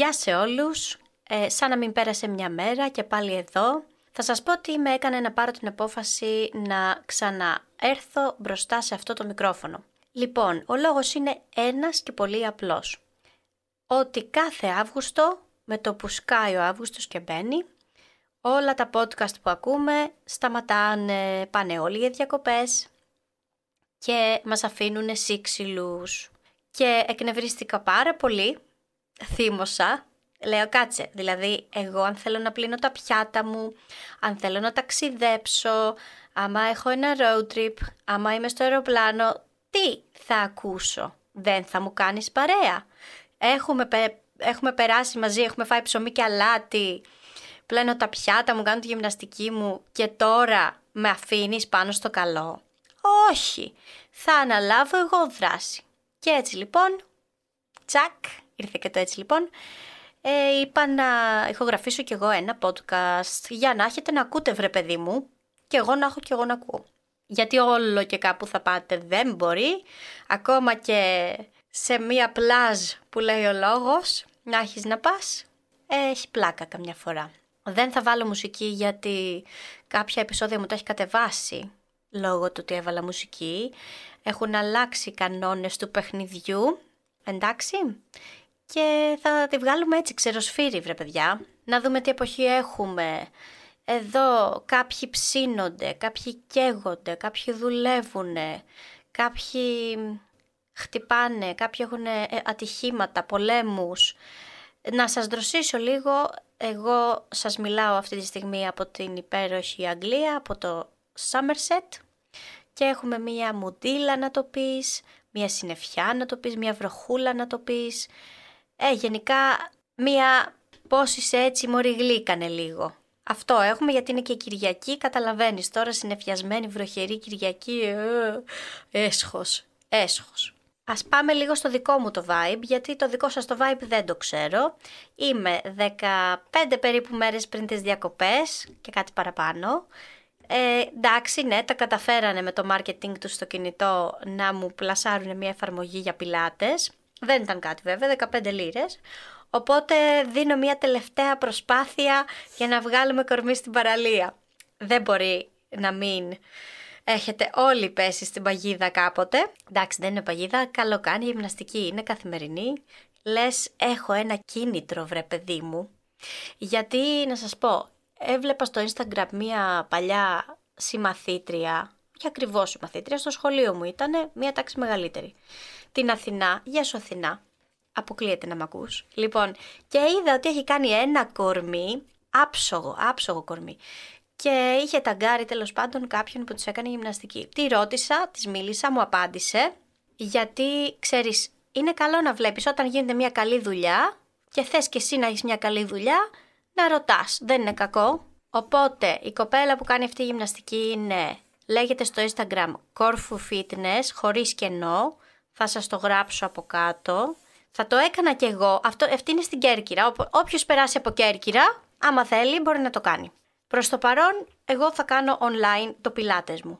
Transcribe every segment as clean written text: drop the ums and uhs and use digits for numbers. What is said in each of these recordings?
Γεια σε όλους, σαν να μην πέρασε μια μέρα και πάλι εδώ. Θα σας πω τι με έκανε να πάρω την απόφαση να ξαναέρθω μπροστά σε αυτό το μικρόφωνο. Λοιπόν, ο λόγος είναι ένας και πολύ απλός. Ότι κάθε Αύγουστο, με το που σκάει ο Αύγουστος και μπαίνει, όλα τα podcast που ακούμε σταματάνε, πάνε όλοι για διακοπές και μας αφήνουν σύξυλους. Και εκνευρίστηκα πάρα πολύ, θύμωσα, λέω κάτσε, δηλαδή εγώ αν θέλω να πλύνω τα πιάτα μου, αν θέλω να ταξιδέψω, άμα έχω ένα road trip, άμα είμαι στο αεροπλάνο, τι θα ακούσω, δεν θα μου κάνεις παρέα. Έχουμε περάσει μαζί, έχουμε φάει ψωμί και αλάτι, πλένω τα πιάτα μου, κάνω τη γυμναστική μου και τώρα με αφήνεις πάνω στο καλό. Όχι, θα αναλάβω εγώ δράση. Και έτσι λοιπόν, τσακ, ήρθε και το έτσι λοιπόν, είπα να ηχογραφήσω κι εγώ ένα podcast για να έχετε να ακούτε βρε παιδί μου και εγώ να έχω κι εγώ να ακούω. Γιατί όλο και κάπου θα πάτε δεν μπορεί, ακόμα και σε μία πλάζ που λέει ο λόγος, να έχεις να πας, έχει πλάκα καμιά φορά. Δεν θα βάλω μουσική γιατί κάποια επεισόδια μου τα έχει κατεβάσει λόγω του ότι έβαλα μουσική. Έχουν αλλάξει οι κανόνες του παιχνιδιού, εντάξει, και θα τη βγάλουμε έτσι ξεροσφύρι βρε παιδιά. Να δούμε τι εποχή έχουμε. Εδώ κάποιοι ψήνονται, κάποιοι καίγονται, κάποιοι δουλεύουνε, κάποιοι χτυπάνε, κάποιοι έχουν ατυχήματα, πολέμους. Να σας δροσίσω λίγο, εγώ σας μιλάω αυτή τη στιγμή από την υπέροχη Αγγλία, από το Somerset και έχουμε μία μουντίλα να το πεις, μία συννεφιά να το πεις, μία βροχούλα να το πεις. Γενικά μία πώς είσαι έτσι μωρή γλύκανε λίγο. Αυτό έχουμε γιατί είναι και Κυριακή, καταλαβαίνεις τώρα συννεφιασμένη βροχερή Κυριακή, έσχος. Ας πάμε λίγο στο δικό μου το vibe, γιατί το δικό σας το vibe δεν το ξέρω. Είμαι 15 περίπου μέρες πριν τις διακοπές και κάτι παραπάνω. Εντάξει, ναι, τα καταφέρανε με το marketing τους στο κινητό να μου πλασάρουν μια εφαρμογή για πιλάτες. Δεν ήταν κάτι βέβαια, 15 λίρες. Οπότε δίνω μια τελευταία προσπάθεια για να βγάλουμε κορμί στην παραλία. Δεν μπορεί να μην έχετε όλοι πέσει στην παγίδα κάποτε. Εντάξει, δεν είναι παγίδα, καλό κάνει, γυμναστική είναι καθημερινή. Λες, έχω ένα κίνητρο βρε παιδί μου. Γιατί να σας πω, έβλεπα στο Instagram μια παλιά συμμαθήτρια, και ακριβώς συμμαθήτρια, στο σχολείο μου ήτανε, μια τάξη μεγαλύτερη. Την Αθηνά, γεια σου Αθηνά, αποκλείεται να μ' ακούς. Λοιπόν, και είδα ότι έχει κάνει ένα κορμί, άψογο κορμί. Και είχε ταγκάρει τέλος πάντων κάποιον που τους έκανε γυμναστική. Τη ρώτησα, της μίλησα, μου απάντησε, γιατί ξέρεις, είναι καλό να βλέπεις όταν γίνεται μια καλή δουλειά και θες και εσύ να έχεις μια καλή δουλειά, να ρωτάς, δεν είναι κακό. Οπότε η κοπέλα που κάνει αυτή η γυμναστική είναι, λέγεται στο Instagram Corfu Fitness, χωρίς κενό, θα σας το γράψω από κάτω. Θα το έκανα κι εγώ, αυτή είναι στην Κέρκυρα, όποιος περάσει από Κέρκυρα, άμα θέλει μπορεί να το κάνει. Προς το παρόν, εγώ θα κάνω online το πιλάτες μου.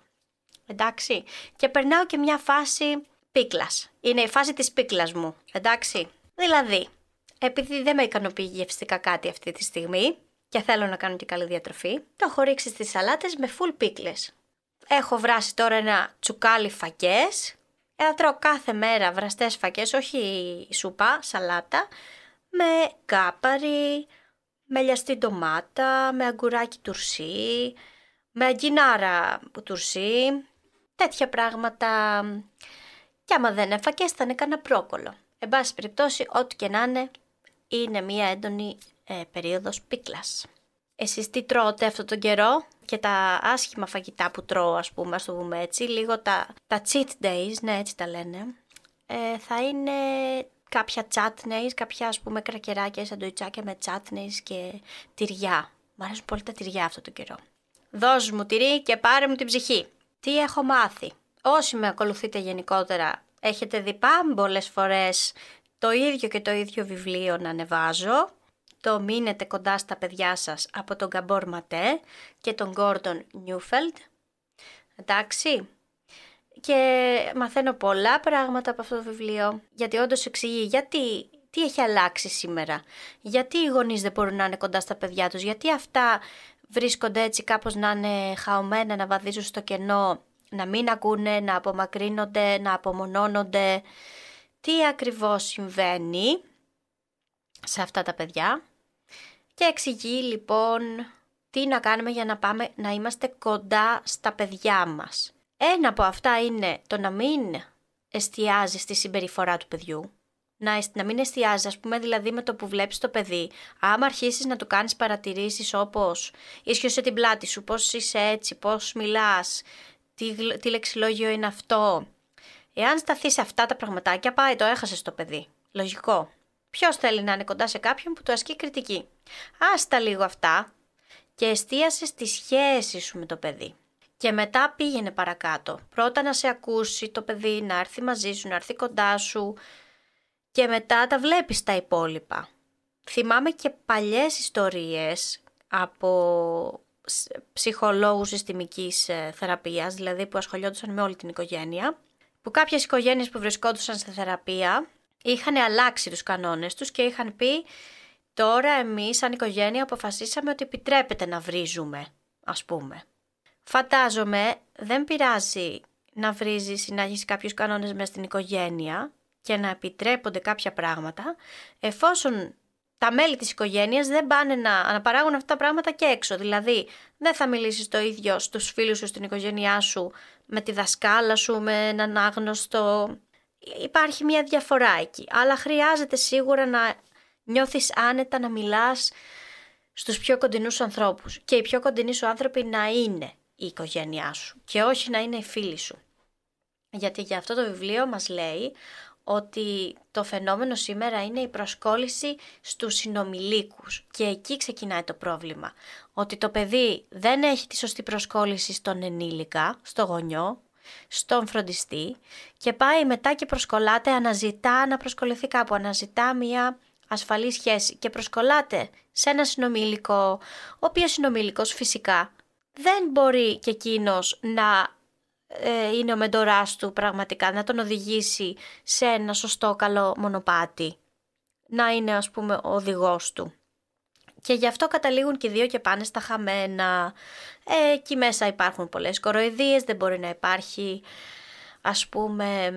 Εντάξει. Και περνάω και μια φάση πίκλας. Είναι η φάση της πίκλας μου. Εντάξει. Δηλαδή, επειδή δεν με ικανοποιεί γευστικά κάτι αυτή τη στιγμή και θέλω να κάνω και καλή διατροφή, το έχω ρίξει στις σαλάτες με full πίκλες. Έχω βράσει τώρα ένα τσουκάλι φακές. Τρώω κάθε μέρα βραστές φακές, όχι σούπα, σαλάτα, με κάπαρι, με λιαστή ντομάτα, με αγκουράκι τουρσί, με αγκινάρα τουρσί, τέτοια πράγματα. Και άμα δεν είναι φακές θα είναι κανένα πρόκολο. Εν πάση περιπτώσει, ό,τι και να είναι μια έντονη περίοδος πίκλας. Εσείς τι τρώτε αυτόν τον καιρό και τα άσχημα φαγητά που τρώω, ας πούμε, ας το πούμε έτσι, λίγο τα cheat days, ναι έτσι τα λένε, θα είναι κάποια chutneys, κάποια ας πούμε κρακεράκια, σαντουιτσάκια με chutneys και τυριά. Μ' αρέσουν πολύ τα τυριά αυτό το καιρό. Δώσ' μου τυρί και πάρε μου την ψυχή. Τι έχω μάθει. Όσοι με ακολουθείτε γενικότερα έχετε δει πάμπολες φορές το ίδιο και το ίδιο βιβλίο να ανεβάζω. Το μείνετε κοντά στα παιδιά σας από τον Γκαμπόρ Ματέ και τον Γκόρντον Νιούφελντ. Εντάξει. Και μαθαίνω πολλά πράγματα από αυτό το βιβλίο, γιατί όντως εξηγεί γιατί τι έχει αλλάξει σήμερα, γιατί οι γονείς δεν μπορούν να είναι κοντά στα παιδιά τους, γιατί αυτά βρίσκονται έτσι κάπως να είναι χαωμένα, να βαδίζουν στο κενό, να μην ακούνε, να απομακρύνονται, να απομονώνονται. Τι ακριβώς συμβαίνει σε αυτά τα παιδιά και εξηγεί λοιπόν τι να κάνουμε για να πάμε να είμαστε κοντά στα παιδιά μας. Ένα από αυτά είναι το να μην εστιάζει στη συμπεριφορά του παιδιού, να μην εστιάζει, ας πούμε, δηλαδή με το που βλέπεις το παιδί, άμα αρχίσεις να του κάνεις παρατηρήσεις όπως ίσχυσε την πλάτη σου, πώς είσαι έτσι, πώς μιλάς, τι λεξιλόγιο είναι αυτό. Εάν σταθείς σε αυτά τα πραγματάκια, πάει, το έχασες το παιδί. Λογικό. Ποιος θέλει να είναι κοντά σε κάποιον που του ασκεί κριτική? Άστα λίγο αυτά και εστίασε στη σχέση σου με το παιδί. Και μετά πήγαινε παρακάτω. Πρώτα να σε ακούσει το παιδί, να έρθει μαζί σου, να έρθει κοντά σου και μετά τα βλέπεις τα υπόλοιπα. Θυμάμαι και παλιές ιστορίες από ψυχολόγους συστημικής θεραπείας, δηλαδή που ασχολιόντουσαν με όλη την οικογένεια, που κάποιες οικογένειες που βρισκόντουσαν σε θεραπεία είχαν αλλάξει τους κανόνες τους και είχαν πει τώρα εμείς σαν οικογένεια αποφασίσαμε ότι επιτρέπεται να βρίζουμε, ας πούμε. Φαντάζομαι δεν πειράζει να βρίζεις ή να έχεις κάποιους κανόνες μες στην οικογένεια και να επιτρέπονται κάποια πράγματα, εφόσον τα μέλη της οικογένειας δεν πάνε να παράγουν αυτά τα πράγματα και έξω. Δηλαδή δεν θα μιλήσεις το ίδιο στους φίλους σου, στην οικογένειά σου, με τη δασκάλα σου, με έναν άγνωστο. Υπάρχει μια διαφορά εκεί, αλλά χρειάζεται σίγουρα να νιώθεις άνετα να μιλάς στους πιο κοντινούς ανθρώπους και οι πιο κοντινοί σου άνθρωποι να είναι η οικογένειά σου και όχι να είναι οι φίλοι σου. Γιατί για αυτό το βιβλίο μας λέει ότι το φαινόμενο σήμερα είναι η προσκόλληση στους συνομηλίκους και εκεί ξεκινάει το πρόβλημα. Ότι το παιδί δεν έχει τη σωστή προσκόλληση στον ενήλικα, στο γονιό, στον φροντιστή και πάει μετά και προσκολάται, αναζητά να προσκοληθεί κάπου, αναζητά μια ασφαλή σχέση και προσκολάται σε ένα συνομήλικο, ο οποίος συνομήλικος φυσικά δεν μπορεί και εκείνος να είναι ο μεντοράς του πραγματικά, να τον οδηγήσει σε ένα σωστό καλό μονοπάτι, να είναι ας πούμε ο οδηγός του. Και γι' αυτό καταλήγουν και οι δύο και πάνε στα χαμένα. Εκεί μέσα υπάρχουν πολλές κοροϊδίες, δεν μπορεί να υπάρχει ας πούμε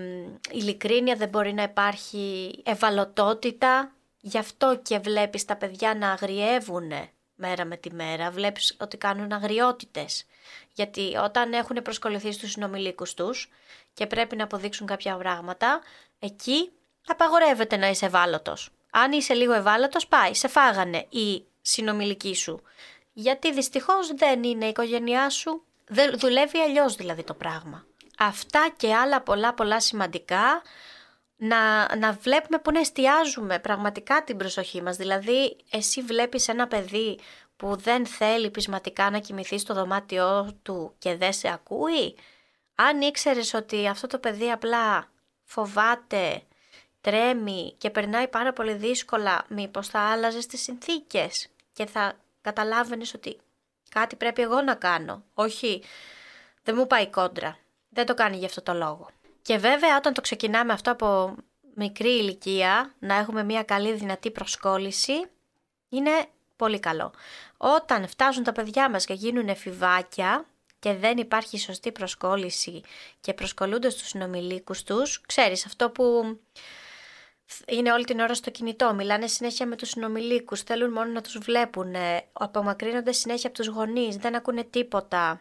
ειλικρίνεια, δεν μπορεί να υπάρχει ευαλωτότητα. Γι' αυτό και βλέπεις τα παιδιά να αγριεύουν μέρα με τη μέρα, βλέπεις ότι κάνουν αγριότητες. Γιατί όταν έχουν προσκοληθεί στους συνομηλίκους τους και πρέπει να αποδείξουν κάποια πράγματα, εκεί απαγορεύεται να είσαι ευάλωτος. Αν είσαι λίγο ευάλωτος, πάει, σε φάγανε οι συνομηλικοί σου. Γιατί δυστυχώς δεν είναι η οικογένειά σου, δεν δουλεύει αλλιώς δηλαδή το πράγμα. Αυτά και άλλα πολλά σημαντικά να βλέπουμε που να εστιάζουμε πραγματικά την προσοχή μας. Δηλαδή εσύ βλέπεις ένα παιδί που δεν θέλει πεισματικά να κοιμηθεί στο δωμάτιό του και δεν σε ακούει. Αν ήξερες ότι αυτό το παιδί απλά φοβάται, τρέμει και περνάει πάρα πολύ δύσκολα, μήπως θα άλλαζες τις συνθήκες και θα καταλάβαινες ότι κάτι πρέπει εγώ να κάνω. Όχι, δεν μου πάει κόντρα. Δεν το κάνει γι' αυτό το λόγο. Και βέβαια όταν το ξεκινάμε αυτό από μικρή ηλικία, να έχουμε μια καλή δυνατή προσκόλληση, είναι πολύ καλό. Όταν φτάσουν τα παιδιά μας και γίνουν εφηβάκια και δεν υπάρχει σωστή προσκόλληση και προσκολούνται στους συνομηλίκους τους, ξέρεις αυτό που είναι όλη την ώρα στο κινητό, μιλάνε συνέχεια με τους συνομηλίκους, θέλουν μόνο να τους βλέπουν, απομακρύνονται συνέχεια από τους γονείς, δεν ακούνε τίποτα.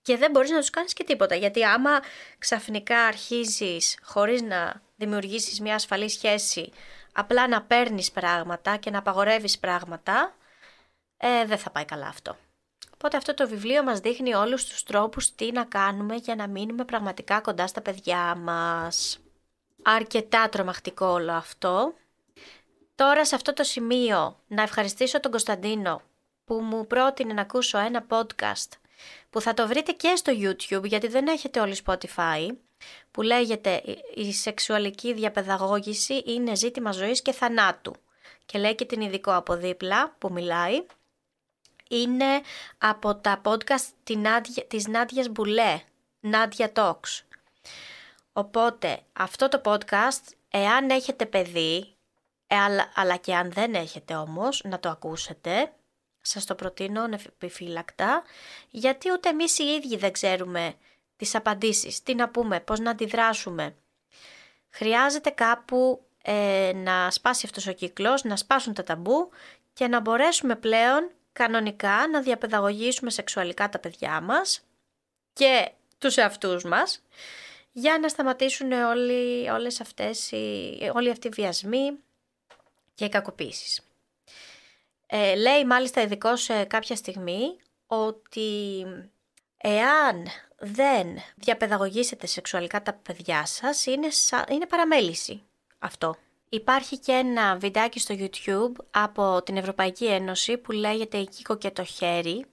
Και δεν μπορείς να τους κάνεις και τίποτα, γιατί άμα ξαφνικά αρχίζεις χωρίς να δημιουργήσεις μια ασφαλή σχέση, απλά να παίρνεις πράγματα και να απαγορεύεις πράγματα, δεν θα πάει καλά αυτό. Οπότε αυτό το βιβλίο μας δείχνει όλους τους τρόπους τι να κάνουμε για να μείνουμε πραγματικά κοντά στα παιδιά μας. Αρκετά τρομακτικό όλο αυτό. Τώρα σε αυτό το σημείο να ευχαριστήσω τον Κωνσταντίνο που μου πρότεινε να ακούσω ένα podcast που θα το βρείτε και στο YouTube γιατί δεν έχετε όλοι Spotify, που λέγεται «Η σεξουαλική διαπαιδαγώγηση είναι ζήτημα ζωής και θανάτου» και λέει και την ειδικό από δίπλα που μιλάει. Είναι από τα podcast της Νάντιας Μπουλέ, Nadia Talks. Οπότε αυτό το podcast, εάν έχετε παιδί Αλλά και αν δεν έχετε όμως, να το ακούσετε. Σας το προτείνω ανεπιφύλακτα, γιατί ούτε εμείς οι ίδιοι δεν ξέρουμε τις απαντήσεις, τι να πούμε, πώς να αντιδράσουμε. Χρειάζεται κάπου να σπάσει αυτός ο κύκλος, να σπάσουν τα ταμπού και να μπορέσουμε πλέον κανονικά να διαπαιδαγωγήσουμε σεξουαλικά τα παιδιά μας και τους εαυτούς μας, για να σταματήσουν όλοι αυτοί οι βιασμοί και οι κακοποίησεις. Λέει μάλιστα ειδικός κάποια στιγμή ότι εάν δεν διαπαιδαγωγήσετε σεξουαλικά τα παιδιά σας, είναι παραμέληση αυτό. Υπάρχει και ένα βιντεάκι στο YouTube από την Ευρωπαϊκή Ένωση που λέγεται «Η Κίκο και το χέρι».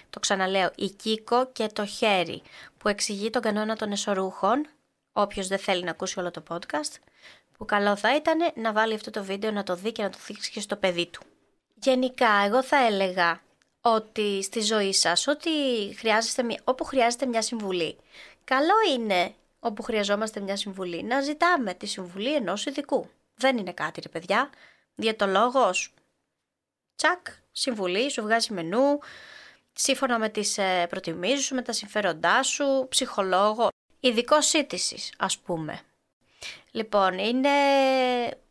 Το ξαναλέω, «Η Κίκο και το χέρι», που εξηγεί τον κανόνα των εσωρούχων. Όποιος δεν θέλει να ακούσει όλο το podcast, που καλό θα ήταν να βάλει αυτό το βίντεο, να το δει και να το δείξει και στο παιδί του. Γενικά, εγώ θα έλεγα ότι στη ζωή σας, όπου χρειάζεται μια συμβουλή, καλό είναι όπου χρειαζόμαστε μια συμβουλή να ζητάμε τη συμβουλή ενός ειδικού. Δεν είναι κάτι, ρε παιδιά, διαιτολόγος, τσακ, συμβουλή, σου βγάζει μενού, σύμφωνα με τις προτιμήσεις σου, με τα συμφέροντά σου, ψυχολόγο, ειδικό σύντησης, ας πούμε. Λοιπόν, είναι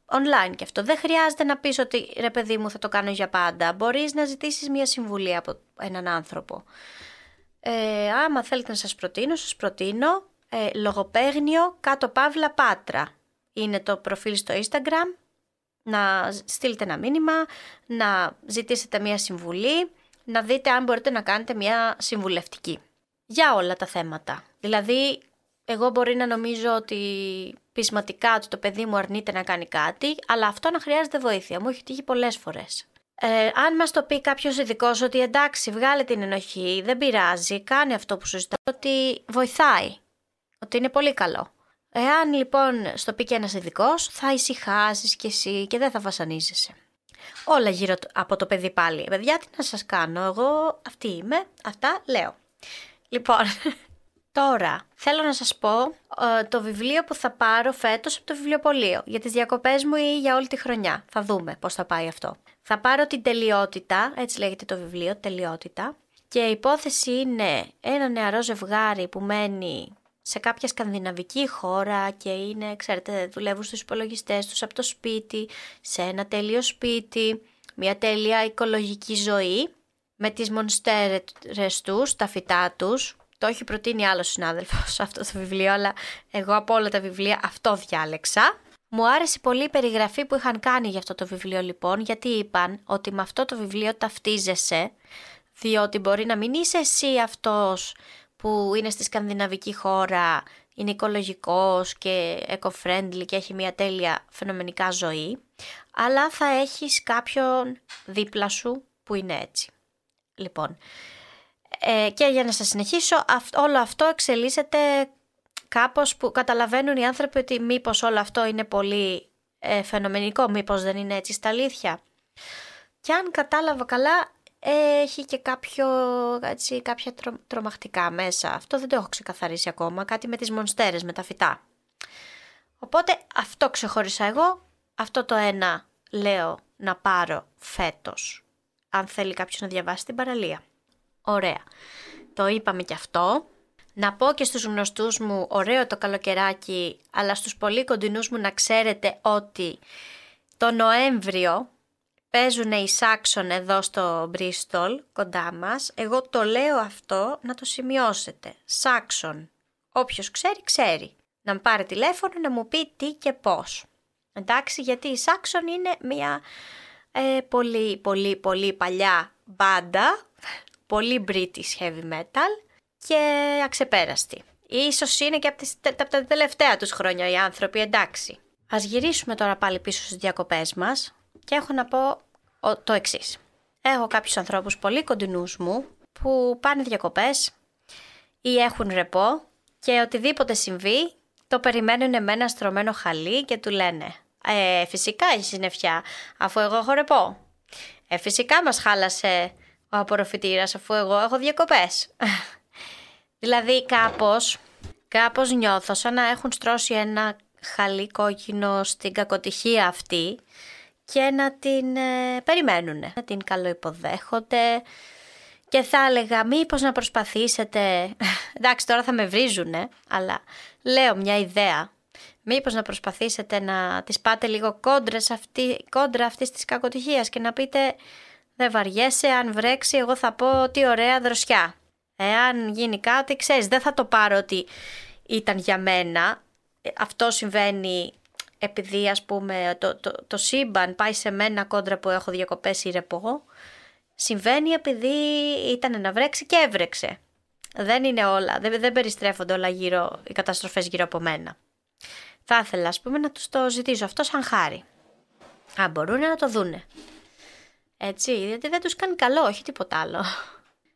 online και αυτό. Δεν χρειάζεται να πεις ότι ρε παιδί μου θα το κάνω για πάντα. Μπορείς να ζητήσεις μια συμβουλή από έναν άνθρωπο. Άμα θέλετε να σας προτείνω λογοπαίγνιο κάτω παύλα Πάτρα. Είναι το προφίλ στο Instagram. Να στείλετε ένα μήνυμα, να ζητήσετε μια συμβουλή, να δείτε αν μπορείτε να κάνετε μια συμβουλευτική. Για όλα τα θέματα. Δηλαδή, εγώ μπορεί να νομίζω ότι πεισματικά ότι το παιδί μου αρνείται να κάνει κάτι, αλλά αυτό να χρειάζεται βοήθεια. Μου έχει τύχει πολλές φορές. Αν μας το πει κάποιος ειδικός ότι εντάξει, βγάλε την ενοχή, δεν πειράζει, κάνει αυτό που σου ζητάει, ότι βοηθάει, ότι είναι πολύ καλό. Εάν λοιπόν στο πει και ένας ειδικός, θα ησυχάσεις κι εσύ και δεν θα βασανίζεσαι. Όλα γύρω από το παιδί πάλι. Παιδιά, τι να σας κάνω, εγώ αυτή είμαι, αυτά λέω. Λοιπόν, τώρα θέλω να σας πω το βιβλίο που θα πάρω φέτος από το βιβλιοπωλείο για τις διακοπές μου ή για όλη τη χρονιά. Θα δούμε πώς θα πάει αυτό. Θα πάρω την Τελειότητα, έτσι λέγεται το βιβλίο, Τελειότητα, και η υπόθεση είναι ένα νεαρό ζευγάρι που μένει σε κάποια σκανδιναβική χώρα και είναι, ξέρετε, δουλεύουν στους υπολογιστές τους από το σπίτι, σε ένα τέλειο σπίτι, μια τέλεια οικολογική ζωή, με τις μονστέρες τους, τα φυτά τους. Το έχει προτείνει άλλος συνάδελφος αυτό το βιβλίο, αλλά εγώ από όλα τα βιβλία αυτό διάλεξα. Μου άρεσε πολύ η περιγραφή που είχαν κάνει για αυτό το βιβλίο λοιπόν, γιατί είπαν ότι με αυτό το βιβλίο ταυτίζεσαι, διότι μπορεί να μην είσαι εσύ αυτός που είναι στη σκανδιναβική χώρα, είναι οικολογικός και eco-friendly και έχει μια τέλεια φαινομενικά ζωή, αλλά θα έχεις κάποιον δίπλα σου που είναι έτσι. Λοιπόν, και για να σας συνεχίσω, όλο αυτό εξελίσσεται κάπως που καταλαβαίνουν οι άνθρωποι ότι μήπως όλο αυτό είναι πολύ φαινομενικό, μήπως δεν είναι έτσι στα αλήθεια. Και αν κατάλαβα καλά, έχει και κάποια τρομακτικά μέσα. Αυτό δεν το έχω ξεκαθαρίσει ακόμα, κάτι με τις μονστέρες, με τα φυτά. Οπότε αυτό ξεχώρισα εγώ, αυτό το ένα λέω να πάρω φέτος, αν θέλει κάποιος να διαβάσει την παραλία. Ωραία, το είπαμε και αυτό. Να πω και στους γνωστούς μου, ωραίο το καλοκαιράκι, αλλά στους πολύ κοντινούς μου να ξέρετε ότι το Νοέμβριο παίζουν οι Σάξον εδώ στο Μπρίστολ, κοντά μας. Εγώ το λέω αυτό να το σημειώσετε. Σάξον. Όποιος ξέρει, ξέρει. Να μου πάρει τηλέφωνο να μου πει τι και πώς. Εντάξει, γιατί η Σάξον είναι μια πολύ παλιά μπάντα, πολύ British heavy metal και αξεπέραστη. Ίσως είναι και από τα τελευταία τους χρόνια οι άνθρωποι, εντάξει. Ας γυρίσουμε τώρα πάλι πίσω στις διακοπές μας και έχω να πω το εξής. Έχω κάποιους ανθρώπους πολύ κοντινούς μου που πάνε διακοπές ή έχουν ρεπό και οτιδήποτε συμβεί το περιμένουν με ένα στρωμένο χαλί και του λένε φυσικά έχει συννεφιά αφού εγώ έχω ρεπό. Φυσικά μας χάλασε ο απορροφητήρας αφού εγώ έχω διακοπές. Δηλαδή κάπως νιώθω σαν να έχουν στρώσει ένα χαλί κόκκινο στην κακοτυχία αυτή και να την περιμένουν, να την καλοϋποδέχονται και θα έλεγα μήπως να προσπαθήσετε, εντάξει τώρα θα με βρίζουνε, αλλά λέω μια ιδέα, μήπως να προσπαθήσετε να τις πάτε λίγο κόντρα αυτής της κακοτυχίας και να πείτε δεν βαριέσαι, αν βρέξει εγώ θα πω τι ωραία δροσιά. Εάν γίνει κάτι, ξέρεις, δεν θα το πάρω ότι ήταν για μένα. Αυτό συμβαίνει επειδή ας πούμε το σύμπαν πάει σε μένα κόντρα που έχω διακοπές ή ρεπό. Συμβαίνει επειδή ήταν να βρέξει και έβρεξε. Δεν είναι όλα, δεν περιστρέφονται όλα γύρω, οι καταστροφές γύρω από μένα. Θα ήθελα ας πούμε να τους το ζητήσω αυτό σαν χάρη. Αν μπορούν να το δούνε. Έτσι, γιατί δεν τους κάνει καλό, όχι τίποτα άλλο.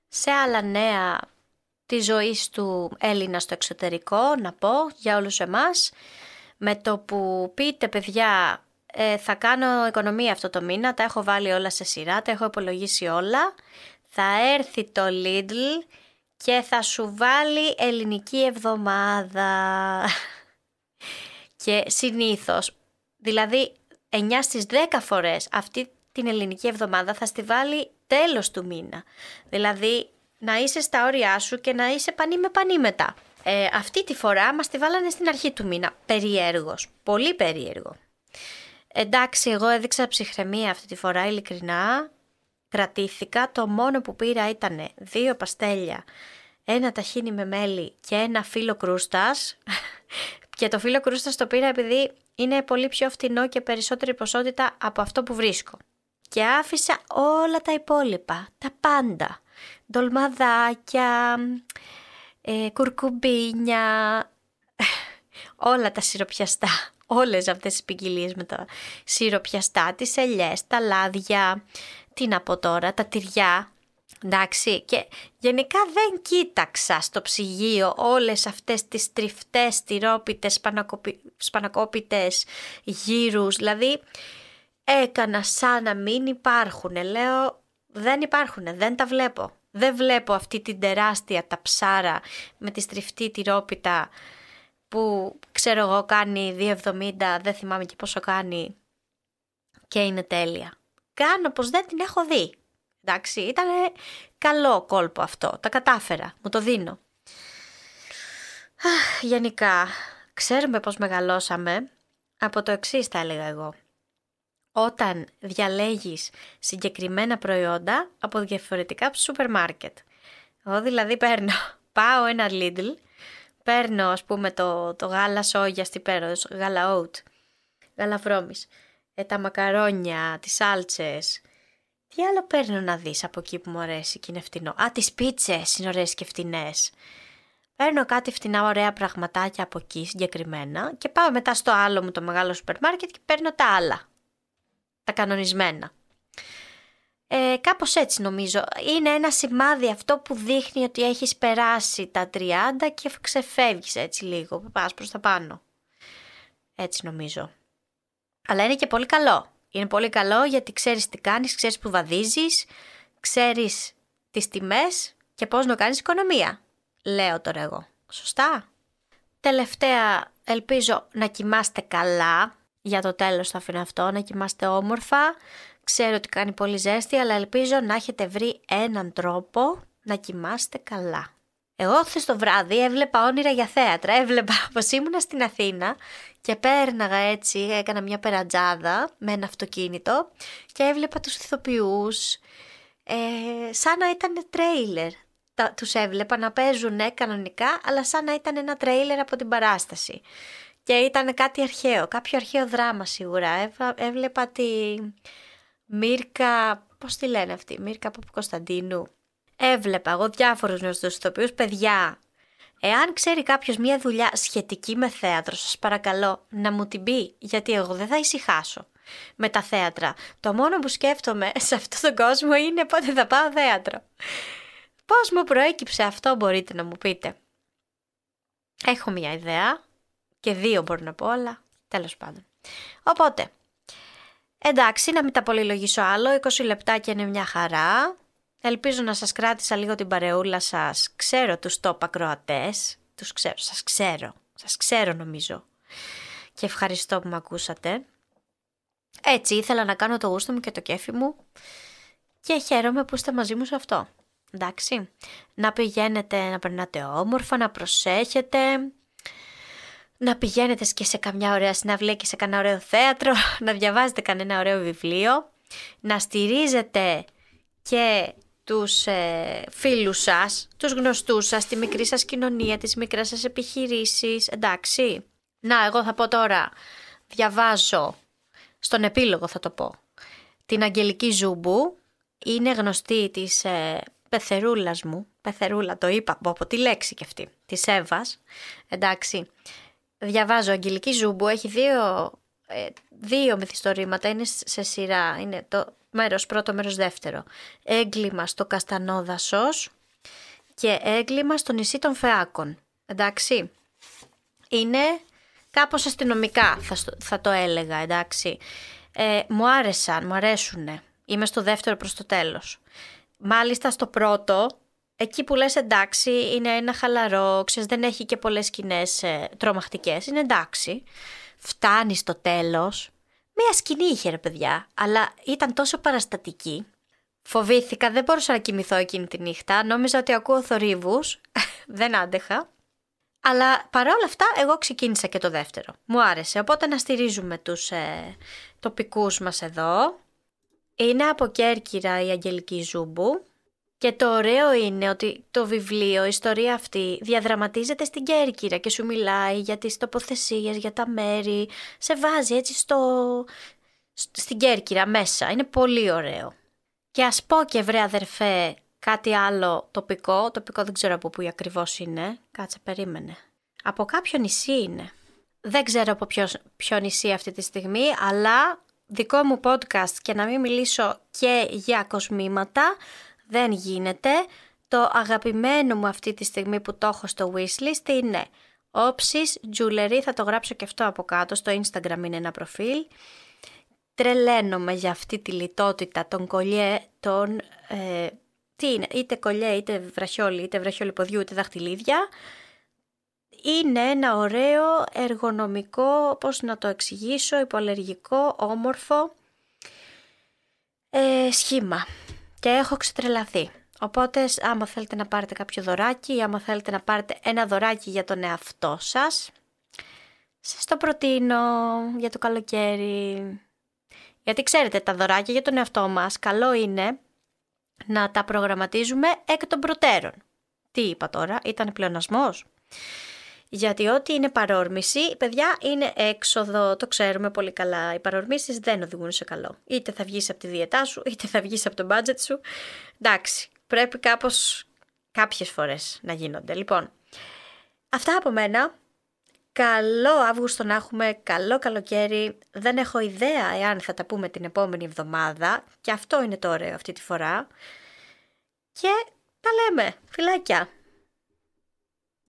Σε άλλα νέα της ζωής του Έλληνα στο εξωτερικό, να πω για όλους εμάς, με το που πείτε παιδιά θα κάνω οικονομία αυτό το μήνα, τα έχω βάλει όλα σε σειρά, τα έχω υπολογίσει όλα, θα έρθει το Lidl και θα σου βάλει ελληνική εβδομάδα. Και συνήθως, δηλαδή 9 στις 10 φορές αυτή την ελληνική εβδομάδα θα στη βάλει τέλος του μήνα. Δηλαδή να είσαι στα όρια σου και να είσαι πανί με πανί μετά. Αυτή τη φορά μας τη βάλανε στην αρχή του μήνα. Περιέργως, πολύ περίεργο. Εντάξει, εγώ έδειξα ψυχραιμία αυτή τη φορά, ειλικρινά. Κρατήθηκα, το μόνο που πήρα ήταν 2 παστέλια, 1 ταχίνι με μέλι και 1 φύλλο κρούστας. Και το φύλλο κρούστας το πήρα επειδή είναι πολύ πιο φτηνό και περισσότερη ποσότητα από αυτό που βρίσκω. Και άφησα όλα τα υπόλοιπα, τα πάντα. Ντολμαδάκια, κουρκουμπίνια, όλα τα σιροπιαστά. Όλες αυτές τις ποικιλίες με τα σιροπιαστά, τις ελιές, τα λάδια, τι να πω τώρα, τα τυριά. Εντάξει, και γενικά δεν κοίταξα στο ψυγείο όλες αυτές τις τριφτές, τυρόπιτες, σπανακόπιτες, γύρους. Δηλαδή έκανα σαν να μην υπάρχουνε. Λέω δεν υπάρχουνε, δεν τα βλέπω. Δεν βλέπω αυτή την τεράστια ταψάρα με τη στριφτή τυρόπιτα που ξέρω εγώ κάνει 2,70, δεν θυμάμαι και πόσο κάνει και είναι τέλεια. Κάνω πως δεν την έχω δει. Εντάξει, ήταν καλό κόλπο αυτό, τα κατάφερα, μου το δίνω. Γενικά, ξέρουμε πως μεγαλώσαμε από το εξής θα έλεγα εγώ. Όταν διαλέγεις συγκεκριμένα προϊόντα από διαφορετικά σούπερ μάρκετ. Εγώ δηλαδή πάω ένα Lidl, παίρνω ας πούμε το γάλα σόγιας, τι παίρνω, γάλα oat, γάλα βρώμης, τα μακαρόνια, τις σάλτσες. Τι άλλο παίρνω να δεις από εκεί που μου αρέσει και είναι φτηνό. Τις πίτσες είναι ωραίες και φτηνές. Παίρνω κάτι φτηνά ωραία πραγματάκια από εκεί συγκεκριμένα και πάω μετά στο άλλο μου το μεγάλο σούπερ μάρκετ και παίρνω τα άλλα. Τα κανονισμένα. Κάπως έτσι νομίζω. Είναι ένα σημάδι αυτό που δείχνει ότι έχεις περάσει τα 30 και ξεφεύγεις έτσι λίγο. Πας προς τα πάνω. Έτσι νομίζω. Αλλά είναι και πολύ καλό. Είναι πολύ καλό γιατί ξέρεις τι κάνεις, ξέρεις που βαδίζεις, ξέρεις τις τιμές και πώς να κάνεις οικονομία. Λέω τώρα εγώ. Σωστά. Τελευταία, ελπίζω να κοιμάστε καλά. Για το τέλος θα αφήνω αυτό, να κοιμάστε όμορφα. Ξέρω ότι κάνει πολύ ζέστη, αλλά ελπίζω να έχετε βρει έναν τρόπο να κοιμάστε καλά. Εγώ χθες το βράδυ έβλεπα όνειρα για θέατρα. Έβλεπα πως ήμουνα στην Αθήνα και πέρναγα έτσι, έκανα μια περατζάδα με ένα αυτοκίνητο και έβλεπα τους ηθοποιούς σαν να ήταν τρέιλερ. Τους έβλεπα να παίζουν κανονικά, αλλά σαν να ήταν ένα τρέιλερ από την παράσταση. Και ήταν κάτι αρχαίο, κάποιο αρχαίο δράμα σίγουρα. Έβλεπα τη Μύρκα, πώς τη λένε αυτή, Μύρκα Παπακοσταντίνου. Έβλεπα εγώ διάφορους γνωστούς ηθοποιούς, παιδιά. Εάν ξέρει κάποιος μια δουλειά σχετική με θέατρο, σας παρακαλώ να μου την πει, γιατί εγώ δεν θα ησυχάσω με τα θέατρα. Το μόνο που σκέφτομαι σε αυτόν τον κόσμο είναι πότε θα πάω θέατρο. Πώς μου προέκυψε αυτό μπορείτε να μου πείτε. Έχω μια ιδέα και 2 μπορώ να πω, αλλά τέλος πάντων. Οπότε, εντάξει, να μην τα πολυλογήσω άλλο, 20 λεπτάκια είναι μια χαρά. Ελπίζω να σας κράτησα λίγο την παρεούλα σας. Ξέρω τους top ακροατές, τους ξέρω, σας ξέρω νομίζω. Και ευχαριστώ που με ακούσατε. Έτσι ήθελα να κάνω το γούστο μου και το κέφι μου και χαίρομαι που είστε μαζί μου σε αυτό. Εντάξει, να πηγαίνετε να περνάτε όμορφα, να προσέχετε, να πηγαίνετε και σε καμιά ωραία συναυλία και σε κανένα ωραίο θέατρο, να διαβάζετε κανένα ωραίο βιβλίο, να στηρίζετε και τους φίλους σας, τους γνωστούς σας, τη μικρή σας κοινωνία, τις μικρές σας επιχειρήσεις, εντάξει. Να, εγώ θα πω τώρα, διαβάζω, στον επίλογο θα το πω, την Αγγελική Ζούμπου, είναι γνωστή της πεθερούλας μου, πεθερούλα το είπα, από τη λέξη και αυτή, της Εύας, εντάξει. Διαβάζω Αγγελική Ζούμπου, έχει δύο μυθιστορήματα, είναι σε σειρά, είναι το μέρος πρώτο, μέρος δεύτερο. Έγκλημα στο Καστανό Δασός και Έγκλημα στο νησί των Φεάκων, εντάξει. Είναι κάπως αστυνομικά θα το έλεγα, εντάξει. Μου αρέσουνε. Είμαι στο δεύτερο προς το τέλος. Μάλιστα στο πρώτο, εκεί που λες εντάξει, είναι ένα χαλαρό, ξέρεις, δεν έχει και πολλές σκηνές τρομακτικές, είναι εντάξει. Φτάνει στο τέλος, μία σκηνή είχε ρε παιδιά, αλλά ήταν τόσο παραστατική. Φοβήθηκα, δεν μπορούσα να κοιμηθώ εκείνη τη νύχτα, νόμιζα ότι ακούω θορύβους, δεν άντεχα. Αλλά παρόλα αυτά εγώ ξεκίνησα και το δεύτερο. Μου άρεσε, οπότε να στηρίζουμε τους τοπικούς μας εδώ. Είναι από Κέρκυρα η Αγγελική Ζούμπου και το ωραίο είναι ότι το βιβλίο, η ιστορία αυτή διαδραματίζεται στην Κέρκυρα και σου μιλάει για τις τοποθεσίες, για τα μέρη, σε βάζει έτσι στην Κέρκυρα μέσα, είναι πολύ ωραίο. Και ας πω και βρε αδερφέ κάτι άλλο τοπικό δεν ξέρω από πού ακριβώς είναι, κάτσε περίμενε. Από κάποιο νησί είναι. Δεν ξέρω από ποιο νησί αυτή τη στιγμή, αλλά δικό μου podcast και να μην μιλήσω και για κοσμήματα δεν γίνεται. Το αγαπημένο μου αυτή τη στιγμή που το έχω στο wishlist είναι Όψης Jewelry, θα το γράψω και αυτό από κάτω, στο Instagram είναι ένα προφίλ. Τρελαίνομαι για αυτή τη λιτότητα των κολλιέ, τι είναι, είτε κολλιέ, είτε βραχιόλι, είτε βραχιολιποδιού, είτε δαχτυλίδια. Είναι ένα ωραίο εργονομικό, πώς να το εξηγήσω, υποαλλεργικό, όμορφο σχήμα και έχω ξετρελαθεί. Οπότε άμα θέλετε να πάρετε κάποιο δωράκι ή άμα θέλετε να πάρετε ένα δωράκι για τον εαυτό σας, σας το προτείνω για το καλοκαίρι. Γιατί ξέρετε, τα δωράκια για τον εαυτό μας καλό είναι να τα προγραμματίζουμε εκ των προτέρων. Τι είπα τώρα, ήταν πλεονασμός? Γιατί ό,τι είναι παρόρμηση, παιδιά, είναι έξοδο, το ξέρουμε πολύ καλά. Οι παρορμήσεις δεν οδηγούν σε καλό. Είτε θα βγεις από τη δίαιτά σου, είτε θα βγεις από το budget σου. Εντάξει, πρέπει κάπως κάποιες φορές να γίνονται. Λοιπόν, αυτά από μένα. Καλό Αύγουστο να έχουμε, καλό καλοκαίρι. Δεν έχω ιδέα εάν θα τα πούμε την επόμενη εβδομάδα. Και αυτό είναι το ωραίο αυτή τη φορά. Και τα λέμε. Φιλάκια.